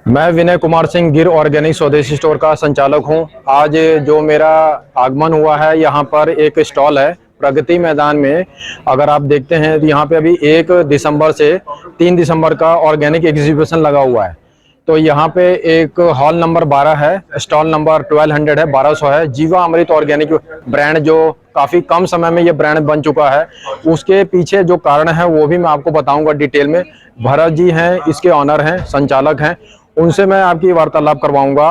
मैं विनय कुमार सिंह गिर ऑर्गेनिक स्वदेशी स्टोर का संचालक हूं। आज जो मेरा आगमन हुआ है, यहाँ पर एक स्टॉल है प्रगति मैदान में। अगर आप देखते हैं तो यहाँ पे अभी 1 दिसंबर से 3 दिसंबर का ऑर्गेनिक एग्जीबिशन लगा हुआ है। तो यहाँ पे एक हॉल नंबर 12 है, स्टॉल नंबर 1200 है, 1200 है। जीवा अमृत ऑर्गेनिक ब्रांड जो काफ़ी कम समय में ये ब्रांड बन चुका है, उसके पीछे जो कारण है वो भी मैं आपको बताऊंगा डिटेल में। भरत जी हैं, इसके ऑनर हैं, संचालक हैं, उनसे मैं आपकी वार्तालाप करवाऊंगा।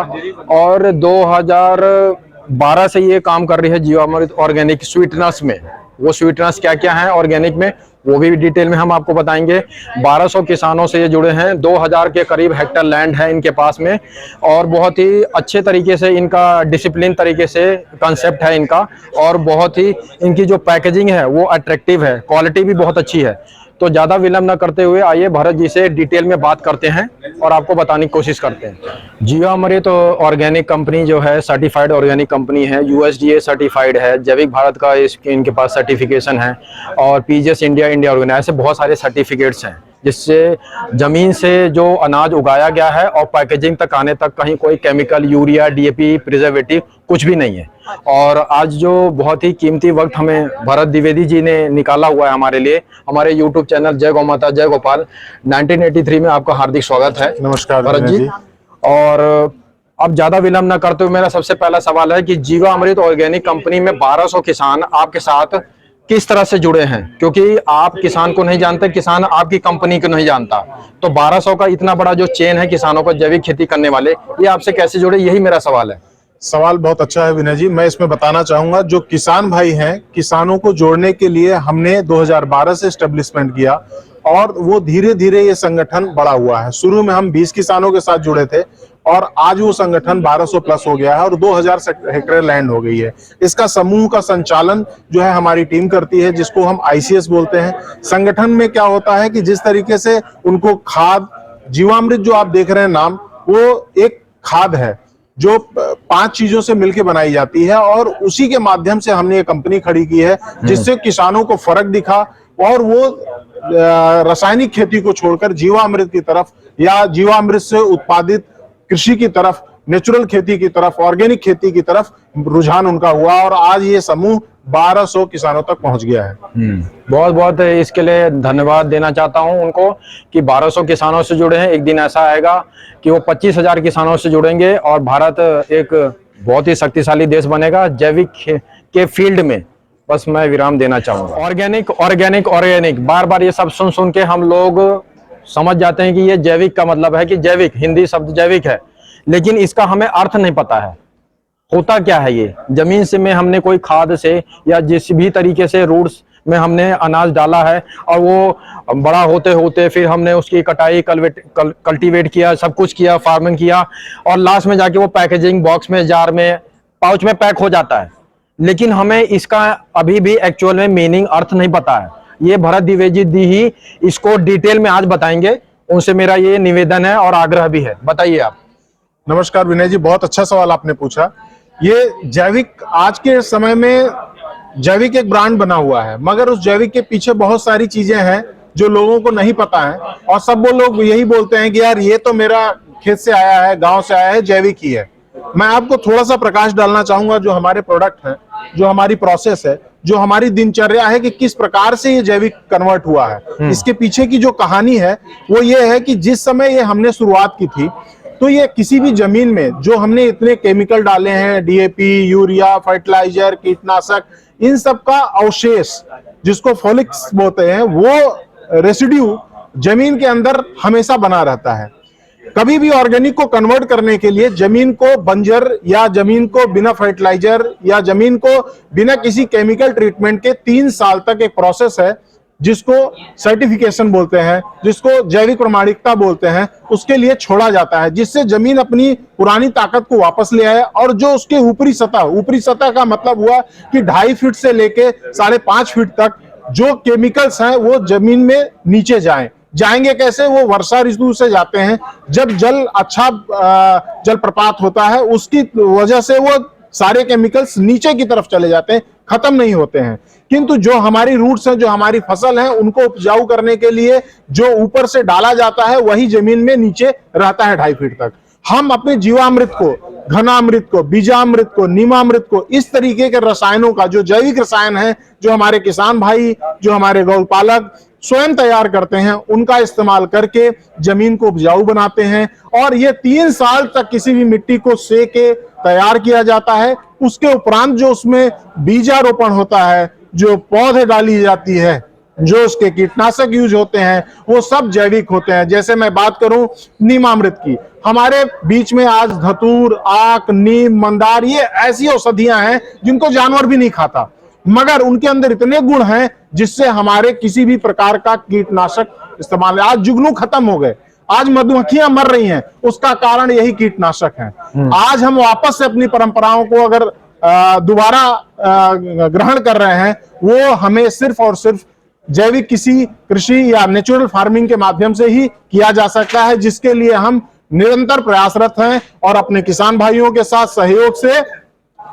और 2012 से ये काम कर रही है जीवामृत ऑर्गेनिक स्वीटनर्स में। वो स्वीटनर्स क्या क्या है ऑर्गेनिक में, वो भी डिटेल में हम आपको बताएंगे। 1200 किसानों से ये जुड़े हैं, 2000 के करीब हेक्टर लैंड है इनके पास में, और बहुत ही अच्छे तरीके से इनका डिसिप्लिन तरीके से कंसेप्ट है इनका, और बहुत ही इनकी जो पैकेजिंग है वो अट्रैक्टिव है, क्वालिटी भी बहुत अच्छी है। तो ज़्यादा विलंब न करते हुए आइए भरत जी से डिटेल में बात करते हैं और आपको बताने की कोशिश करते हैं। जीवामृत ऑर्गेनिक कंपनी जो है सर्टिफाइड ऑर्गेनिक कंपनी है, यूएसडीए सर्टिफाइड है, जैविक भारत का इनके पास सर्टिफिकेशन है, और पीजीएस इंडिया ऑर्गेनाइज, ऐसे बहुत सारे सर्टिफिकेट्स हैं जिससे जमीन से जो अनाज उगाया गया है और पैकेजिंग तक आने तक कहीं कोई केमिकल, यूरिया, डीएपी, प्रिजर्वेटिव कुछ भी नहीं है। और आज जो बहुत ही कीमती वक्त हमें भरत द्विवेदी जी ने निकाला हुआ है हमारे लिए, हमारे यूट्यूब चैनल जय गौ माता जय गोपाल 1983 में आपका हार्दिक स्वागत है। नमस्कार भरत जी। और अब ज्यादा विलंब न करते हुए मेरा सबसे पहला सवाल है कि जीवा अमृत ऑर्गेनिक कंपनी में 1200 किसान आपके साथ किस तरह से जुड़े हैं? क्योंकि आप किसान को नहीं जानते, किसान आपकी कंपनी को नहीं जानता, तो 1200 का इतना बड़ा जो चेन है किसानों को जैविक खेती करने वाले, ये आपसे कैसे जुड़े, यही मेरा सवाल है। सवाल बहुत अच्छा है विनय जी। मैं इसमें बताना चाहूंगा, जो किसान भाई हैं, किसानों को जोड़ने के लिए हमने 2012 से एस्टेब्लिशमेंट किया, और वो धीरे धीरे ये संगठन बड़ा हुआ है। शुरू में हम 20 किसानों के साथ जुड़े थे, और आज वो संगठन 1200 प्लस हो गया है और 2000 हेक्टेयर लैंड हो गई है। इसका समूह का संचालन जो है हमारी टीम करती है, जिसको हम आईसीएस बोलते हैं। संगठन में क्या होता है कि जिस तरीके से उनको खाद, जीवामृत जो आप देख रहे हैं नाम, वो एक खाद है जो 5 चीजों से मिलकर बनाई जाती है, और उसी के माध्यम से हमने ये कंपनी खड़ी की है, जिससे किसानों को फर्क दिखा और वो रासायनिक खेती को छोड़कर जीवामृत की तरफ या जीवामृत से उत्पादित कृषि की तरफ, नेचुरल खेती की तरफ, ऑर्गेनिक खेती की तरफ रुझान उनका हुआ, और आज ये समूह 1200 किसानों तक पहुंच गया है। बहुत बहुत इसके लिए धन्यवाद देना चाहता हूं उनको कि 1200 किसानों से जुड़े हैं। एक दिन ऐसा आएगा कि वो 25,000 किसानों से जुड़ेंगे और भारत एक बहुत ही शक्तिशाली देश बनेगा जैविक के फील्ड में। बस मैं विराम देना चाहूंगा। ऑर्गेनिक ऑर्गेनिक ऑर्गेनिक, बार बार ये सब सुन सुन के हम लोग समझ जाते हैं कि ये जैविक का मतलब है कि जैविक, हिंदी शब्द जैविक है, लेकिन इसका हमें अर्थ नहीं पता है, होता क्या है। ये जमीन से में हमने कोई खाद से या जिस भी तरीके से रूट्स में हमने अनाज डाला है, और वो बड़ा होते होते फिर हमने उसकी कटाई, कल्टीवेट किया, सब कुछ किया, फार्मिंग किया, और लास्ट में जाके वो पैकेजिंग बॉक्स में, जार में, पाउच में पैक हो जाता है। लेकिन हमें इसका अभी भी एक्चुअल में मीनिंग, अर्थ नहीं पता है। ये भरत द्विवेदी जी ही इसको डिटेल में आज बताएंगे। उनसे मेरा ये निवेदन है और आग्रह भी है, बताइए आप। नमस्कार विनय जी, बहुत अच्छा सवाल आपने पूछा। ये जैविक, आज के समय में जैविक एक ब्रांड बना हुआ है, मगर उस जैविक के पीछे बहुत सारी चीजें हैं जो लोगों को नहीं पता है, और सब वो लोग यही बोलते हैं कि यार ये तो मेरा खेत से आया है, गांव से आया है, जैविक ही है। मैं आपको थोड़ा सा प्रकाश डालना चाहूंगा, जो हमारे प्रोडक्ट हैं, जो हमारी प्रोसेस है, जो हमारी दिनचर्या है, कि किस प्रकार से ये जैविक कन्वर्ट हुआ है। इसके पीछे की जो कहानी है वो ये है कि जिस समय ये हमने शुरुआत की थी, तो ये किसी भी जमीन में जो हमने इतने केमिकल डाले हैं, डीएपी, यूरिया, फर्टिलाइजर, कीटनाशक, इन सब का अवशेष, जिसको फॉलिक्स बोलते हैं, वो रेसिड्यू जमीन के अंदर हमेशा बना रहता है। कभी भी ऑर्गेनिक को कन्वर्ट करने के लिए जमीन को बंजर, या जमीन को बिना फर्टिलाइजर, या जमीन को बिना किसी केमिकल ट्रीटमेंट के 3 साल तक एक प्रोसेस है, जिसको सर्टिफिकेशन बोलते हैं, जिसको जैविक प्रमाणिकता बोलते हैं, उसके लिए छोड़ा जाता है, जिससे जमीन अपनी पुरानी ताकत को वापस ले आए, और जो उसके ऊपरी सतह का मतलब हुआ कि 2.5 फीट से लेके 5.5 फीट तक जो केमिकल्स हैं वो जमीन में नीचे जाएंगे कैसे? वो वर्षा ऋतु से जाते हैं, जब जल अच्छा जल प्रपात होता है, उसकी वजह से वो सारे केमिकल्स नीचे की तरफ चले जाते हैं, खत्म नहीं होते हैं, किंतु जो हमारी रूट्स हैं, जो हमारी फसल है, उनको उपजाऊ करने के लिए जो ऊपर से डाला जाता है वही जमीन में नीचे रहता है 2.5 फीट तक। हम अपने जीवामृत को, घनामृत को, बीजामृत को, नीमामृत को, इस तरीके के रसायनों का, जो जैविक रसायन है, जो हमारे किसान भाई, जो हमारे गौपालक स्वयं तैयार करते हैं, उनका इस्तेमाल करके जमीन को उपजाऊ बनाते हैं। और ये 3 साल तक किसी भी मिट्टी को सेक के तैयार किया जाता है। उसके उपरांत जो उसमें बीजारोपण होता है, जो पौधे डाली जाती है, जो उसके कीटनाशक यूज होते हैं, वो सब जैविक होते हैं। जैसे मैं बात करूं नीमामृत की, हमारे बीच में आज धतूर, आक, नीम, मंदार, ये ऐसी औषधियां हैं जिनको जानवर भी नहीं खाता, मगर उनके अंदर इतने गुण हैं जिससे हमारे किसी भी प्रकार का कीटनाशक इस्तेमाल, आज जुगनू खत्म हो गए, आज मधुमक्खियां मर रही हैं, उसका कारण यही कीटनाशक है। आज हम वापस से अपनी परंपराओं को अगर दोबारा ग्रहण कर रहे हैं, वो हमें सिर्फ और सिर्फ जैविक किसी कृषि या नेचुरल फार्मिंग के माध्यम से ही किया जा सकता है, जिसके लिए हम निरंतर प्रयासरत हैं और अपने किसान भाइयों के साथ सहयोग से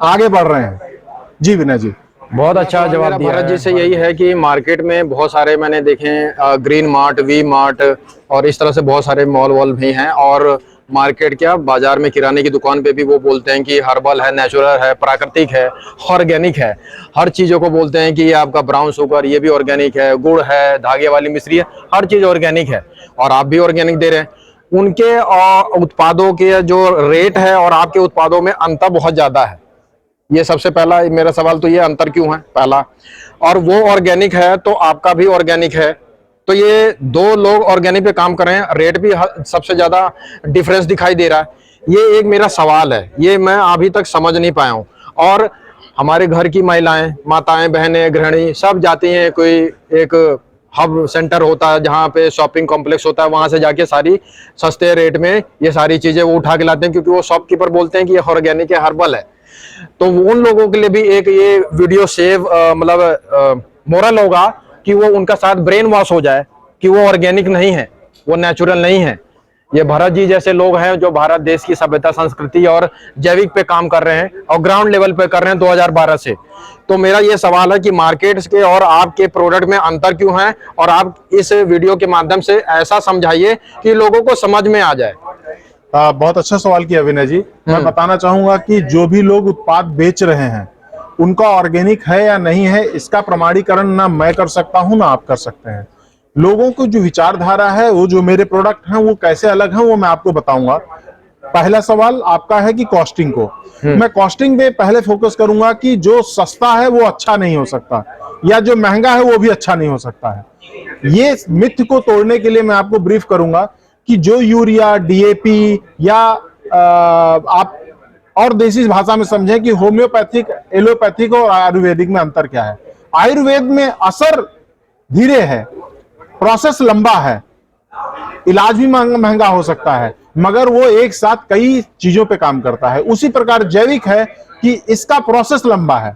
आगे बढ़ रहे हैं। जी विनय जी, बहुत अच्छा जवाब दिया। भरत जी से यही है कि मार्केट में बहुत सारे मैंने देखे हैं, ग्रीन मार्ट, वी मार्ट और इस तरह से बहुत सारे मॉल वॉल भी हैं, और मार्केट क्या बाजार में किराने की दुकान पे भी वो बोलते हैं कि हर्बल है, नेचुरल है, प्राकृतिक है, ऑर्गेनिक है। हर चीज़ों को बोलते हैं कि ये आपका ब्राउन शुगर, ये भी ऑर्गेनिक है, गुड़ है, धागे वाली मिश्री है, हर चीज़ ऑर्गेनिक है और आप भी ऑर्गेनिक दे रहे हैं। उनके उत्पादों के जो रेट है और आपके उत्पादों में अंतर बहुत ज़्यादा है। ये सबसे पहला मेरा सवाल तो ये, अंतर क्यों है पहला, और वो ऑर्गेनिक है तो आपका भी ऑर्गेनिक है, तो ये 2 लोग ऑर्गेनिक पे काम कर रहे हैं, रेट भी सबसे ज्यादा डिफरेंस दिखाई दे रहा है। ये एक मेरा सवाल है, ये मैं अभी तक समझ नहीं पाया हूँ। और हमारे घर की महिलाएं, माताएं, बहनें, गृहिणी सब जाती हैं, कोई एक हब सेंटर होता है जहाँ पे शॉपिंग कॉम्प्लेक्स होता है, वहां से जाके सारी सस्ते रेट में ये सारी चीजें वो उठा के लाते हैं, क्योंकि वो शॉपकीपर बोलते हैं कि ये ऑर्गेनिक है, हर्बल है। तो उन लोगों के लिए भी एक ये वीडियो सेव मतलब मोरल होगा कि वो उनका साथ ब्रेन वॉश हो जाए कि वो ऑर्गेनिक नहीं है, वो नेचुरल नहीं है। ये भरत जी जैसे लोग हैं जो भारत देश की सभ्यता, संस्कृति और जैविक पे काम कर रहे हैं और ग्राउंड लेवल पे कर रहे हैं 2012 से। तो मेरा ये सवाल है कि मार्केट के और आपके प्रोडक्ट में अंतर क्यों है, और आप इस वीडियो के माध्यम से ऐसा समझाइए कि लोगों को समझ में आ जाए। बहुत अच्छा सवाल किया विनय जी। मैं बताना चाहूंगा कि जो भी लोग उत्पाद बेच रहे हैं उनका ऑर्गेनिक है या नहीं है, इसका प्रमाणीकरण ना मैं कर सकता हूं ना आप कर सकते हैं। लोगों को जो विचारधारा है, वो जो मेरे प्रोडक्ट हैं वो कैसे अलग हैं, वो मैं आपको बताऊंगा। पहला सवाल आपका है कि कॉस्टिंग को, मैं कॉस्टिंग पे पहले फोकस करूंगा कि जो सस्ता है वो अच्छा नहीं हो सकता, या जो महंगा है वो भी अच्छा नहीं हो सकता है। ये मिथ को तोड़ने के लिए मैं आपको ब्रीफ करूंगा कि जो यूरिया, डीएपी या आप और देसी भाषा में समझें कि होम्योपैथिक, एलोपैथिक और आयुर्वेदिक में अंतर क्या है। आयुर्वेद में असर धीरे है, प्रोसेस लंबा है, इलाज भी महंगा हो सकता है, मगर वो एक साथ कई चीजों पे काम करता है। उसी प्रकार जैविक है कि इसका प्रोसेस लंबा है,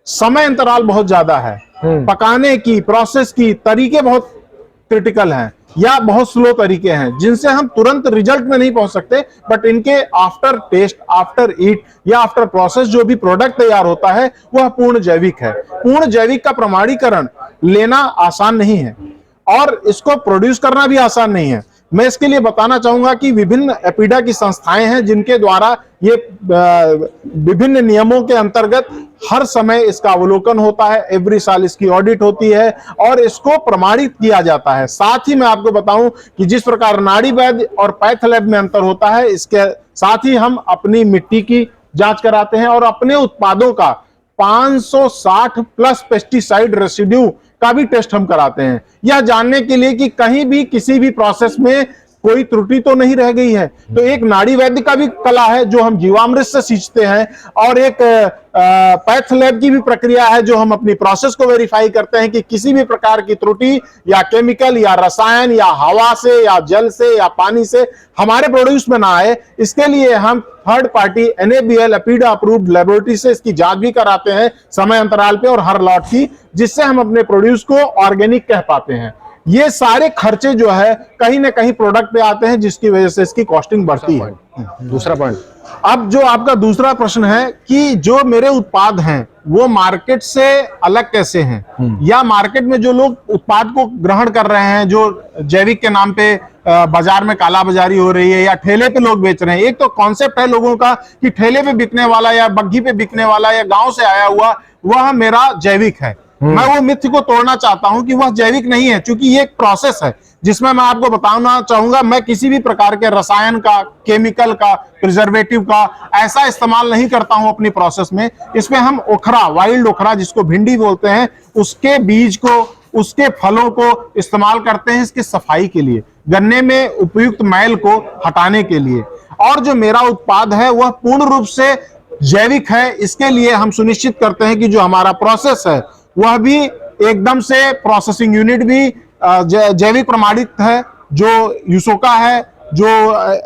समय अंतराल बहुत ज्यादा है, पकाने की प्रोसेस की तरीके बहुत क्रिटिकल हैं या बहुत स्लो तरीके हैं, जिनसे हम तुरंत रिजल्ट में नहीं पहुंच सकते, बट इनके आफ्टर टेस्ट, आफ्टर ईट या आफ्टर प्रोसेस जो भी प्रोडक्ट तैयार होता है वह पूर्ण जैविक है। पूर्ण जैविक का प्रमाणीकरण लेना आसान नहीं है और इसको प्रोड्यूस करना भी आसान नहीं है। मैं इसके लिए बताना चाहूंगा कि विभिन्न एपिडा की संस्थाएं हैं जिनके द्वारा ये विभिन्न नियमों के अंतर्गत हर समय इसका अवलोकन होता है, एवरी साल इसकी ऑडिट होती है और इसको प्रमाणित किया जाता है। साथ ही मैं आपको बताऊं कि जिस प्रकार नाड़ी वैद्य और पैथ लैब में अंतर होता है, इसके साथ ही हम अपनी मिट्टी की जांच कराते हैं और अपने उत्पादों का 560 प्लस पेस्टिसाइड रेसिड्यू का भी टेस्ट हम कराते हैं, यह जानने के लिए कि कहीं भी किसी भी प्रोसेस में कोई त्रुटि तो नहीं रह गई है। तो एक नाड़ी वैद्य का भी कला है जो हम जीवामृत से सींचते हैं, और एक पैथ लैब की भी प्रक्रिया है जो हम अपनी प्रोसेस को वेरीफाई करते हैं कि किसी भी प्रकार की त्रुटि या केमिकल या रसायन या हवा से या जल से या पानी से हमारे प्रोड्यूस में ना आए। इसके लिए हम third party NABL APEDA approved laboratory से इसकी जांच भी कराते हैं समय अंतराल पे और हर लॉट की, जिससे हम अपने प्रोड्यूस को ऑर्गेनिक कह पाते हैं। ये सारे खर्चे जो है कहीं ना कहीं प्रोडक्ट पे आते हैं, जिसकी वजह से इसकी कॉस्टिंग बढ़ती है। दूसरा पॉइंट, अब जो आपका दूसरा प्रश्न है कि जो मेरे उत्पाद हैं वो मार्केट से अलग कैसे हैं, या मार्केट में जो लोग उत्पाद को ग्रहण कर रहे हैं, जो जैविक के नाम पे बाजार में कालाबाजारी हो रही है या ठेले पे लोग बेच रहे हैं। एक तो कॉन्सेप्ट है लोगों का कि ठेले पे बिकने वाला या बग्घी पे बिकने वाला या गांव से आया हुआ वह मेरा जैविक है। मैं वो मिथ को तोड़ना चाहता हूं कि वह जैविक नहीं है, क्योंकि ये एक प्रोसेस है जिसमें मैं आपको बताना चाहूंगा, मैं किसी भी प्रकार के रसायन का, केमिकल का, प्रिजर्वेटिव का ऐसा इस्तेमाल नहीं करता हूं अपनी प्रोसेस में। इसमें हम ओखरा, वाइल्ड ओखरा जिसको भिंडी बोलते हैं, उसके बीज को, उसके फलों को इस्तेमाल करते हैं इसकी सफाई के लिए, गन्ने में उपयुक्त मैल को हटाने के लिए। और जो मेरा उत्पाद है वह पूर्ण रूप से जैविक है। इसके लिए हम सुनिश्चित करते हैं कि जो हमारा प्रोसेस है वह भी एकदम से, प्रोसेसिंग यूनिट भी जैविक प्रमाणित है, जो यूसोका है, जो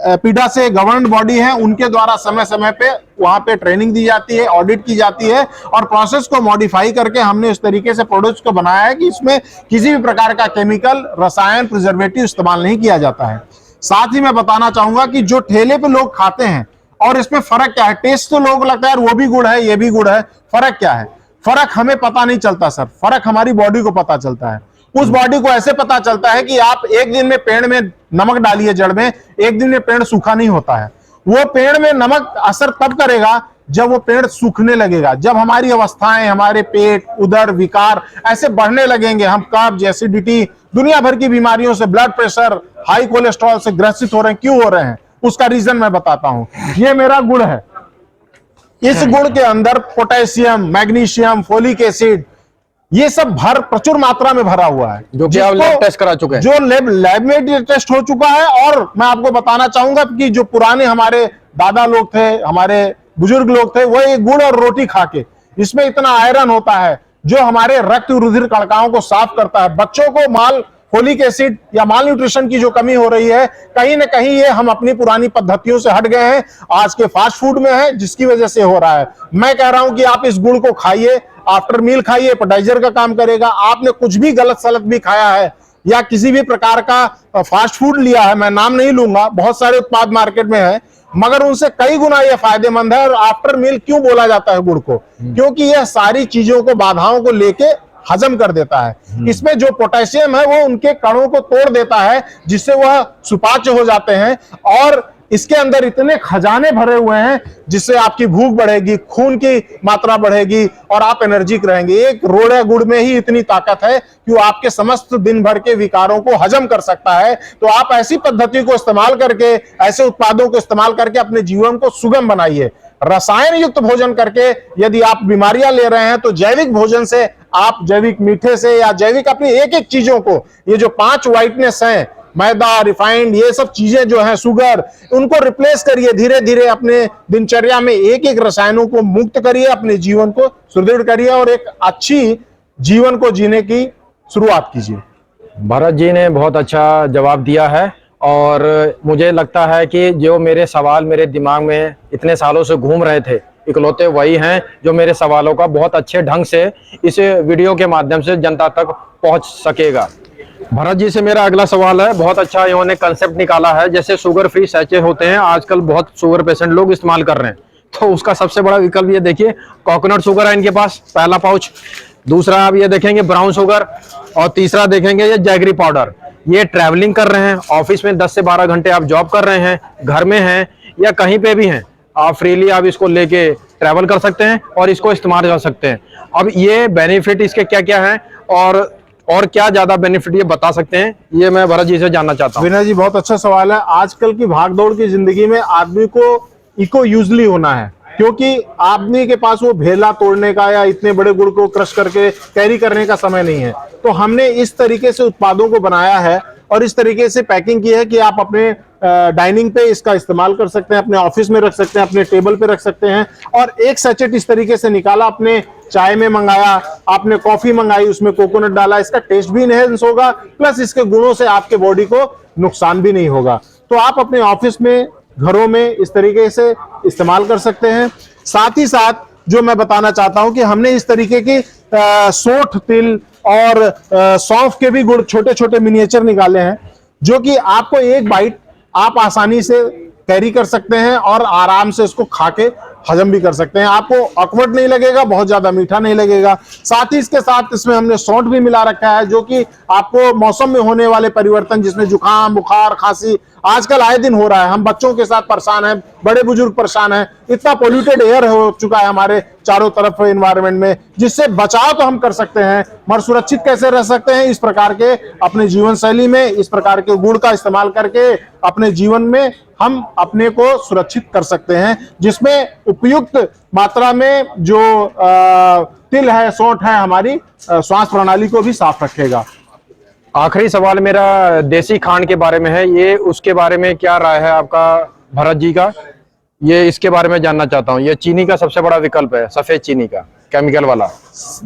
एपीडा से गवर्न बॉडी है, उनके द्वारा समय समय पे वहां पे ट्रेनिंग दी जाती है, ऑडिट की जाती है, और प्रोसेस को मॉडिफाई करके हमने उस तरीके से प्रोडक्ट्स को बनाया है कि इसमें किसी भी प्रकार का केमिकल, रसायन, प्रिजर्वेटिव इस्तेमाल नहीं किया जाता है। साथ ही मैं बताना चाहूंगा कि जो ठेले पे लोग खाते हैं और इसमें फर्क क्या है। टेस्ट तो लोगों को लगता है यार वो भी गुड़ है, ये भी गुड़ है, फर्क क्या है? फर्क हमें पता नहीं चलता सर, फर्क हमारी बॉडी को पता चलता है। उस बॉडी को ऐसे पता चलता है कि आप एक दिन में पेड़ में नमक डालिए जड़ में, एक दिन में पेड़ सूखा नहीं होता है। वो पेड़ में नमक असर तब करेगा जब वो पेड़ सूखने लगेगा, जब हमारी अवस्थाएं, हमारे पेट, उदर विकार ऐसे बढ़ने लगेंगे, हम कब्ज, एसिडिटी, दुनिया भर की बीमारियों से, ब्लड प्रेशर, हाई कोलेस्ट्रॉल से ग्रसित हो रहे हैं। क्यों हो रहे हैं उसका रीजन मैं बताता हूं। ये मेरा गुड़ है, इस गुड़ के अंदर पोटेशियम, मैग्नीशियम, फोलिक एसिड, ये सब प्रचुर मात्रा में भरा हुआ है, जो कि आप लैब टेस्ट करा चुके हैं, जो लैब में टेस्ट हो चुका है। और मैं आपको बताना चाहूंगा कि जो पुराने हमारे दादा लोग थे, हमारे बुजुर्ग लोग थे, वो ये गुड़ और रोटी खा के, इसमें इतना आयरन होता है जो हमारे रक्त रुधिर कणिकाओं को साफ करता है। बच्चों को फोलिक एसिड या माल न्यूट्रिशन की जो कमी हो रही है, कहीं ना कहीं ये हम अपनी पुरानी पद्धतियों से हट गए हैं, आज के फास्ट फूड में है, जिसकी वजह से हो रहा है। मैं कह रहा हूं कि आप इस गुड़ को खाइए, आफ्टर मील खाइए, एपेटाइजर का काम करेगा। आपने कुछ भी गलत सलत भी खाया है या किसी भी प्रकार का फास्ट फूड लिया है, मैं नाम नहीं लूंगा, बहुत सारे उत्पाद मार्केट में है, मगर उनसे कई गुना यह फायदेमंद है। और आफ्टर मील क्यों बोला जाता है गुड़ को? क्योंकि यह सारी चीजों को, बाधाओं को लेके हजम कर देता है। इसमें जो पोटेशियम है वो उनके कणों को तोड़ देता है, जिससे वह सुपाच्य हो जाते हैं। और इसके अंदर इतने खजाने भरे हुए हैं जिससे आपकी भूख बढ़ेगी, खून की मात्रा बढ़ेगी और आप एनर्जिक रहेंगे। एक रोड़े गुड़ में ही इतनी ताकत है कि वो आपके समस्त दिन भर के विकारों को हजम कर सकता है। तो आप ऐसी पद्धति को इस्तेमाल करके, ऐसे उत्पादों को इस्तेमाल करके अपने जीवन को सुगम बनाइए। रसायन युक्त भोजन करके यदि आप बीमारियां ले रहे हैं, तो जैविक भोजन से, आप जैविक मीठे से या जैविक अपनी एक एक चीजों को, ये जो 5 व्हाइटनेस हैं, मैदा, रिफाइंड, ये सब चीजें जो हैं, शुगर, उनको रिप्लेस करिए। धीरे धीरे अपने दिनचर्या में एक एक रसायनों को मुक्त करिए, अपने जीवन को सुदृढ़ करिए और एक अच्छी जीवन को जीने की शुरुआत कीजिए। भरत जी ने बहुत अच्छा जवाब दिया है और मुझे लगता है कि जो मेरे सवाल मेरे दिमाग में इतने सालों से घूम रहे थे, इकलौते वही हैं जो मेरे सवालों का बहुत अच्छे ढंग से इस वीडियो के माध्यम से जनता तक पहुंच सकेगा। भरत जी से मेरा अगला सवाल है, बहुत अच्छा इन्होंने कंसेप्ट निकाला है। जैसे शुगर फ्री सैचे होते हैं, आजकल बहुत शुगर पेशेंट लोग इस्तेमाल कर रहे हैं, तो उसका सबसे बड़ा विकल्प ये देखिए, कोकोनट शुगर है इनके पास, पहला पाउच। दूसरा आप ये देखेंगे ब्राउन शुगर, और तीसरा देखेंगे ये जैगरी पाउडर। ये ट्रैवलिंग कर रहे हैं, ऑफिस में 10 से 12 घंटे आप जॉब कर रहे हैं, घर में हैं या कहीं पे भी हैं, आप फ्रीली आप इसको लेके ट्रैवल कर सकते हैं और इसको इस्तेमाल कर सकते हैं। अब ये बेनिफिट इसके क्या क्या हैं और क्या ज्यादा बेनिफिट ये बता सकते हैं, ये मैं भरत जी से जानना चाहता हूँ। विनय जी, बहुत अच्छा सवाल है। आजकल की भागदौड़ की जिंदगी में आदमी को इको यूजली होना है, क्योंकि आदमी के पास वो भेला तोड़ने का या इतने बड़े गुड़ को क्रश करके कैरी करने का समय नहीं है। तो हमने इस तरीके से उत्पादों को बनाया है और इस तरीके से पैकिंग की है कि आप अपने डाइनिंग पे इसका इस्तेमाल कर सकते हैं, अपने ऑफिस में रख सकते हैं, अपने टेबल पे रख सकते हैं। और एक सैचेट इस तरीके से निकाला, अपने चाय में मंगाया, आपने कॉफी मंगाई, उसमें कोकोनट डाला, इसका टेस्ट भी इनहेंस होगा, प्लस इसके गुणों से आपके बॉडी को नुकसान भी नहीं होगा। तो आप अपने ऑफिस में, घरों में इस तरीके से इस्तेमाल कर सकते हैं। साथ ही साथ जो मैं बताना चाहता हूं कि हमने इस तरीके की सोंठ, तिल और सौंफ के भी गुड़ छोटे छोटे मिनिएचर निकाले हैं, जो कि आपको एक बाइट आप आसानी से कैरी कर सकते हैं और आराम से इसको खा के हजम भी कर सकते हैं। आपको ऑकवर्ड नहीं लगेगा, बहुत ज्यादा मीठा नहीं लगेगा। साथ ही इसके साथ इसमें हमने सौंठ भी मिला रखा है, जो कि आपको मौसम में होने वाले परिवर्तन, जिसमें जुकाम, बुखार, खांसी आजकल आए दिन हो रहा है, हम बच्चों के साथ परेशान हैं, बड़े बुजुर्ग परेशान हैं, इतना पोल्यूटेड एयर हो चुका है हमारे चारों तरफ एनवायरनमेंट में, जिससे बचाव तो हम कर सकते हैं, मगर सुरक्षित कैसे रह सकते हैं, इस प्रकार के अपने जीवन शैली में इस प्रकार के गुड़ का इस्तेमाल करके अपने जीवन में हम अपने को सुरक्षित कर सकते हैं, जिसमें उपयुक्त मात्रा में जो तिल है, सौंठ है, हमारी श्वास प्रणाली को भी साफ रखेगा। आखिरी सवाल मेरा देसी खांड के बारे में है, ये उसके बारे में क्या राय है आपका भरत जी का? ये इसके बारे में जानना चाहता हूँ। ये चीनी का सबसे बड़ा विकल्प है, सफेद चीनी का, केमिकल वाला।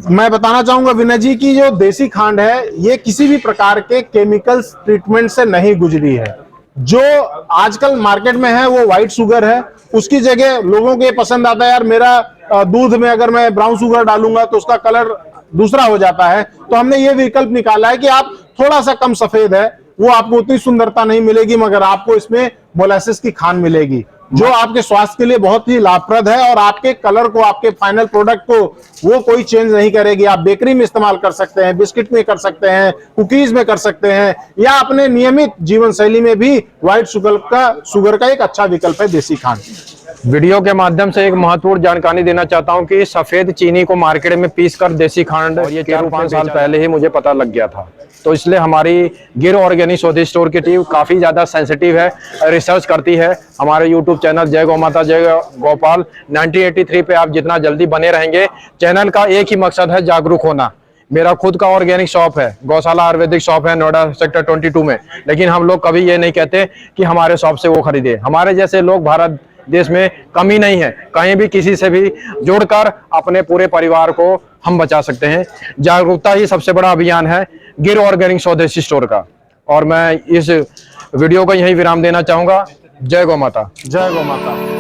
मैं बताना चाहूंगा विनय जी की जो देसी खांड है, ये किसी भी प्रकार के केमिकल ट्रीटमेंट से नहीं गुजरी है। जो आजकल मार्केट में है वो व्हाइट शुगर है, उसकी जगह लोगों को ये पसंद आता है, यार मेरा दूध में अगर मैं ब्राउन शुगर डालूंगा तो उसका कलर दूसरा हो जाता है, तो हमने ये विकल्प निकाला है कि आप थोड़ा सा कम सफेद है, वो आपको उतनी सुंदरता नहीं मिलेगी, मगर आपको इसमें मोलासिस की खांड मिलेगी, जो आपके स्वास्थ्य के लिए बहुत ही लाभप्रद है और आपके कलर को, आपके फाइनल प्रोडक्ट को वो कोई चेंज नहीं करेगी। आप बेकरी में इस्तेमाल कर सकते हैं, बिस्किट में कर सकते हैं, कुकीज में कर सकते हैं, या अपने नियमित जीवन शैली में भी व्हाइट शुगर का एक अच्छा विकल्प है देसी खांड। वीडियो के माध्यम से एक महत्वपूर्ण जानकारी देना चाहता हूं कि सफेद चीनी को मार्केट में पीसकर देसी खांड, और ये 4-5 साल पहले ही मुझे पता लग गया था, तो इसलिए हमारी गिर ऑर्गेनिक सौदे स्टोर की टीम काफी ज्यादा सेंसिटिव है, रिसर्च करती है। हमारे यूट्यूब चैनल जय गौ माता जय गोपाल 1983 पे आप जितना जल्दी बने रहेंगे। चैनल का एक ही मकसद है, जागरूक होना। मेरा खुद का ऑर्गेनिक शॉप है, गौशाला आयुर्वेदिक शॉप है नोएडा सेक्टर 22 में, लेकिन हम लोग कभी ये नहीं कहते कि हमारे शॉप से वो खरीदे। हमारे जैसे लोग भारत देश में कमी नहीं है, कहीं भी किसी से भी जोड़कर अपने पूरे परिवार को हम बचा सकते हैं। जागरूकता ही सबसे बड़ा अभियान है गिर ऑर्गेनिक स्वदेशी स्टोर का। और मैं इस वीडियो को यहीं विराम देना चाहूंगा। जय गौ माता। जय गौ माता।